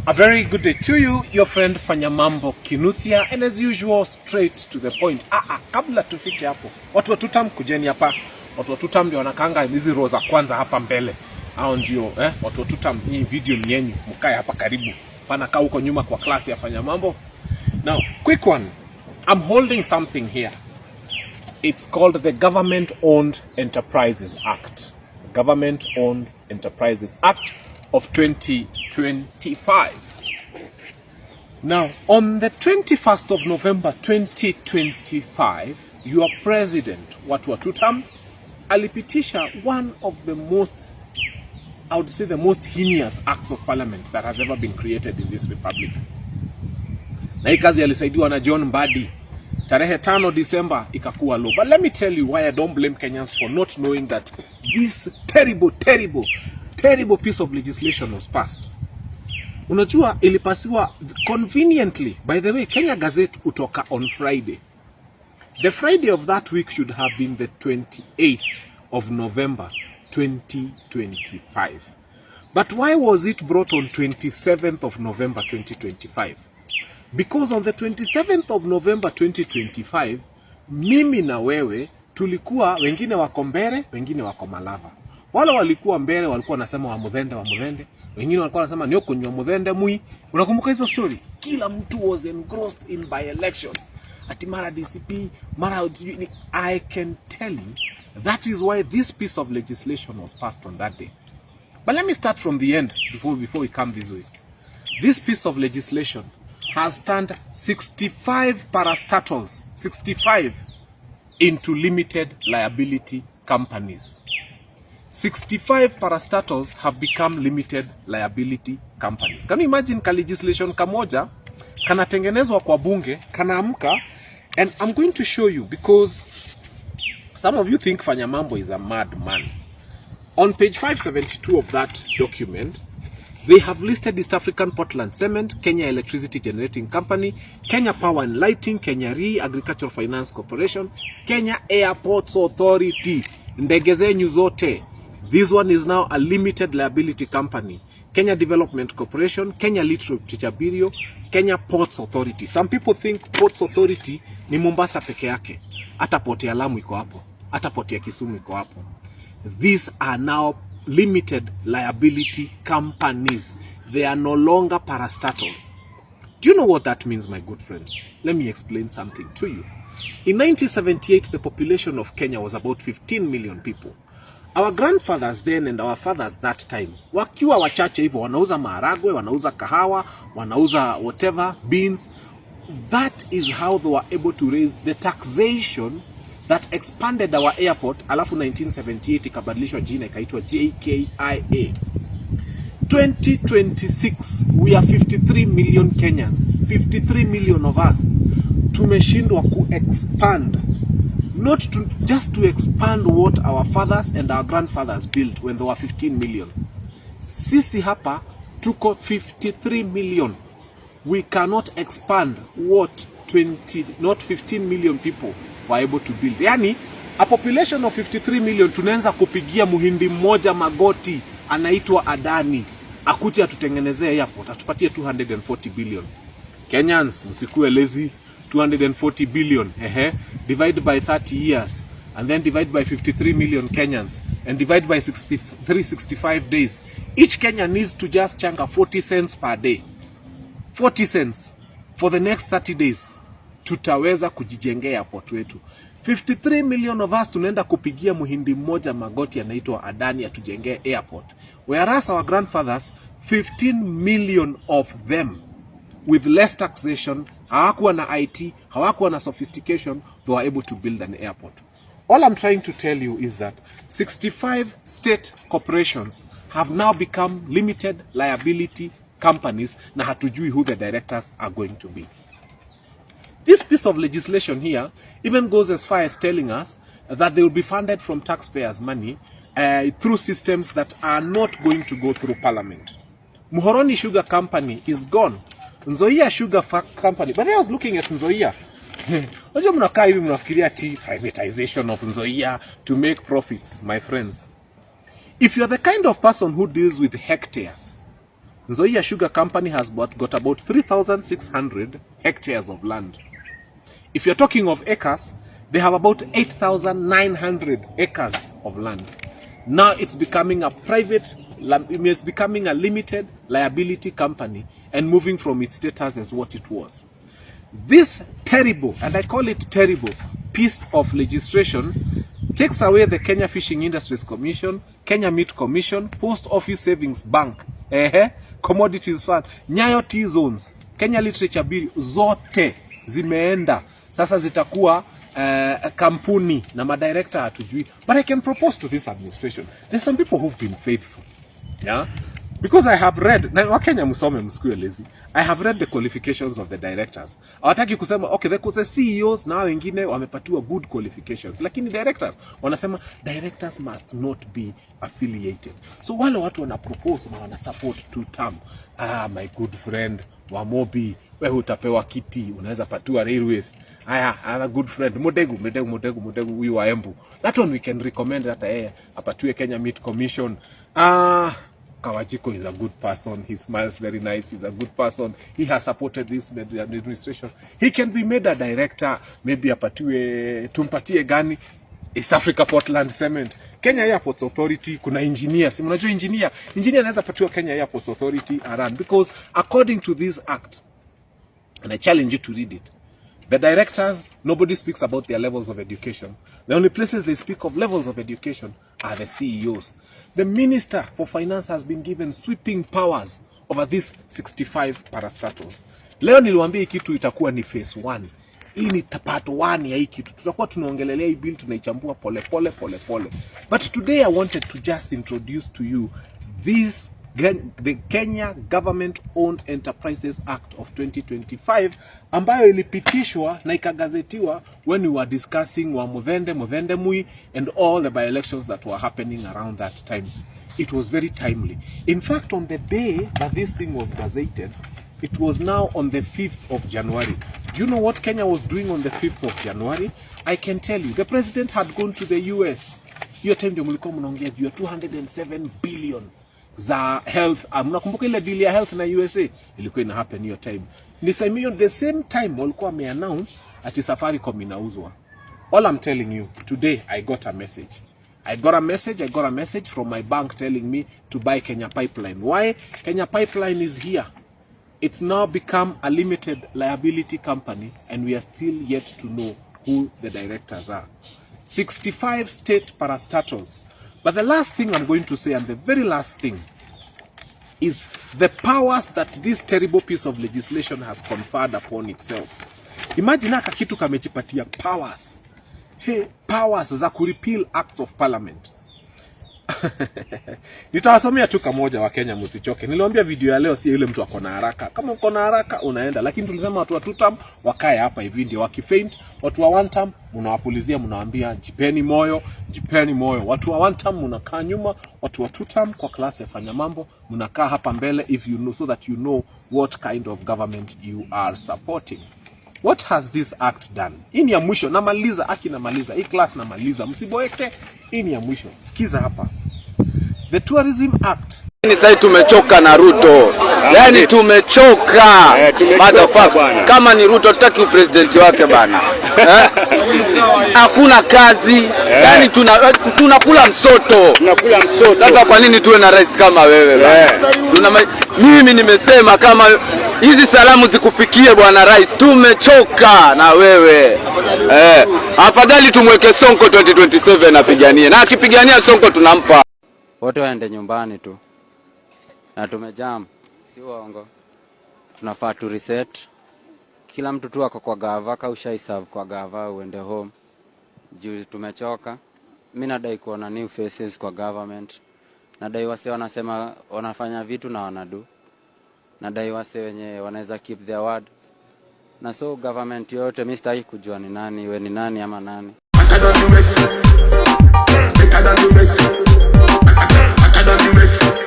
A very good day to you, your friend Fanyamambo Kinuthia, and as usual, straight to the point. Kabla tufike hapo, watu wa tutam kujeni hapa. Watu wa tutam ndio wanakanga hizi roza kwanza hapa mbele. Hao ndio watu wa tutam, hii video ni yenu, mkae hapa karibu. Pana kaa huko nyuma kwa klasi ya Fanyamambo. Now, quick one. I'm holding something here. It's called the Government-Owned Enterprises Act. Government-Owned Enterprises Act of 2025. Now, on the 21st of November 2025, your president, Watu wa Tutam, alipitisha one of the most, I would say the most heinous acts of parliament that has ever been created in this republic. Na hii kazi alisaidiwa na John Mbadi. Tarehe 5 December ikakuwa law. But let me tell you why I don't blame Kenyans for not knowing that this terrible piece of legislation was passed. Unajua ilipasiwa conveniently. By the way, Kenya Gazette utoka on Friday. The Friday of that week should have been the 28th of November 2025. But why was it brought on 27th of November 2025? Because on the 27th of November 2025, mimi na wewe tulikuwa wengine wako mbele, wengine wako Malava. Wale walikuwa mbele walikuwa nasema wa mudhende. Wengine walikuwa nasema ni okunywa mudhende mui. Unakumbuka hizo story? Kila mtu was engrossed in by elections. Ati mara DCP, mara I can tell you that is why this piece of legislation was passed on that day. But let me start from the end before we come this way. This piece of legislation has turned 65 parastatals, 65 into limited liability companies. 65 parastatals have become limited liability companies. Can you imagine ka legislation kamoja kanatengenezwa kwa bunge, kanaamka, and I'm going to show you because some of you think Fanyamambo is a madman. On page 572 of that document, they have listed East African Portland Cement, Kenya Electricity Generating Company, Kenya Power and Lighting, Kenya Agricultural Finance Corporation, Kenya Airports Authority, ndege zenyu zote. This one is now a limited liability company. Kenya Development Corporation, Kenya Literature Bureau, Kenya Ports Authority. Some people think Ports Authority ni Mombasa peke yake. Hata port ya Lamu iko hapo. Hata port ya Kisumu iko hapo. These are now limited liability companies. They are no longer parastatals. Do you know what that means, my good friends? Let me explain something to you. In 1978, the population of Kenya was about 15 million people. Our grandfathers then and our fathers that time, wakiwa wachache hivyo, wanauza maharagwe, wanauza kahawa, wanauza whatever, beans. That is how they were able to raise the taxation that expanded our airport. Alafu 1978 ikabadilishwa jina ikaitwa JKIA. 2026 we are 53 million Kenyans. 53 million of us tumeshindwa ku-expand. Not just to expand what our fathers and our grandfathers built when they were 15 million. Sisi hapa tuko 53 million. We cannot expand what 15 million people were able to build. Yani, a population of 53 million tunaanza kupigia muhindi mmoja magoti anaitwa Adani. Akuje atutengenezee airport, atupatie 240 billion. Kenyans, msikuwe lazy. 240 billion, divide by 30 years, and then divide by 53 million Kenyans, and divide by 365 days. Each Kenyan needs to just changa 40 cents per day. 40 cents for the next 30 days. Tutaweza kujijengea airport wetu. 53 million of us tunaenda kupigia muhindi mmoja magoti anaitwa Adani atujengee airport. Whereas our grandfathers, 15 million of them, with less taxation, hawakuwa na IT, hawakuwa na sophistication, they were able to build an airport. All I'm trying to tell you is that 65 state corporations have now become limited liability companies na hatujui who the directors are going to be. This piece of legislation here even goes as far as telling us that they will be funded from taxpayers' money through systems that are not going to go through parliament. Muhoroni Sugar Company is gone. Nzoia Sugar Company. But I was looking at Nzoia. Unajua mnakaa hivi mnafikiria ati privatization of Nzoia to make profits, my friends. If you are the kind of person who deals with hectares, Nzoia Sugar Company has got about 3,600 hectares of land. If you're talking of acres, they have about 8,900 acres of land. Now it's becoming a it's becoming a limited liability company and moving from its status as what it was. This terrible, and I call it terrible, piece of legislation takes away the Kenya Fishing Industries Commission, Kenya Meat Commission, Post Office Savings Bank, Commodities Fund, Nyayo T-Zones, Kenya Literature Bill, zote zimeenda. Sasa zitakuwa kampuni na madirector hatujui. But I can propose to this administration. There's some people who've been faithful. Yeah? Because I have read, na Wakenya musome msikuwe lazy. I have read the qualifications of the directors. Hawataki kusema okay, the CEOs na wengine wamepatiwa good qualifications. Lakini directors wanasema directors must not be affiliated. So wale watu wana propose na wana support two term. My good friend Wamobi, wewe utapewa kiti, unaweza patiwa railways. A good friend Modegu huyu wa Embu. That one we can recommend that apatiwe Kenya Meat Commission. Kawajiko is a good person. He smiles very nice. He's a good person. He has supported this administration. He can be made a director. Maybe apatiwe, tumpatie gani? East Africa Portland Cement. Kenya Airports Authority. Kuna engineer. Si mnajua engineer. Engineer anaweza patiwa Kenya Airports Authority around. Because according to this act, and I challenge you to read it, the directors, nobody speaks about their levels of education. The only places they speak of levels of education are the CEOs. The Minister for Finance has been given sweeping powers over these 65 parastatals. Leo niliwaambia hii kitu itakuwa ni phase 1. Hii ni part 1 ya hii kitu. Tutakuwa tunaongelelea hii bill, tunaichambua pole pole. But today I wanted to just introduce to you the Kenya Government Owned Enterprises Act of 2025 ambayo ilipitishwa na ikagazetiwa when we were discussing wa Mudhende Mui and all the by-elections that were happening around that time. It was very timely. In fact, on the day that this thing was gazetted, it was now on the 5th of January. Do you know what Kenya was doing on the 5th of January? I can tell you. The president had gone to the US. Hiyo time ndio mlikuwa mnaongea juu ya 207 billion za health. Mnakumbuka ile deal ya health na USA ilikuwa ina happen hiyo time. Ni the same time walikuwa wameannounce ati Safaricom inauzwa. All I'm telling you, today I got a message. I got a message from my bank telling me to buy Kenya Pipeline. Why? Kenya Pipeline is here. It's now become a limited liability company and we are still yet to know who the directors are. 65 state parastatals. But the last thing I'm going to say, and the very last thing, is the powers that this terrible piece of legislation has conferred upon itself. Imagine haka kitu kamejipatia powers. Powers za kurepeal acts of parliament. Nitawasomea tu kamoja wa Kenya msichoke. Niliwaambia video ya leo si yule mtu akona haraka. Kama uko na haraka unaenda, lakini tulisema watu wa two term wakae hapa hivi ndio wakifaint. Watu wa one term mnawapulizia, mnawaambia jipeni moyo. Watu wa one term mnakaa nyuma, watu wa two term kwa klasi yafanya mambo mnakaa hapa mbele, if you know, so that you know what kind of government you are supporting. What has this act done? Hii ni ya mwisho, namaliza, namaliza. Hii class namaliza. Msiboeke. Hii ni ya mwisho. Sikiza hapa. The Tourism Act. Sasa tumechoka na Ruto. Yaani tumechoka. Motherfucker. Kama ni Ruto tutaki president wake bana. Hakuna kazi. Yaani tunakula msoto. Sasa kwa nini tuwe na rais kama wewe bana? Mimi nimesema kama hizi salamu zikufikie bwana rais, tumechoka na wewe. Afadhali tumweke Sonko 2027 apiganie. Na akipigania Sonko tunampa. Wote waende nyumbani tu. Na tumejam. Si uongo. Tunafaa tu reset. Kila mtu tu ako kwa gava, ka ushaiserve kwa gava uende home. Juu tumechoka. Mimi nadai kuona new faces kwa government. Nadai wase wanasema wanafanya vitu na wanadu. Nadai wase wenye wanaweza keep their word. Na so government yote mimi sitaki kujua ni nani, we ni nani ama nani. I don't do mess.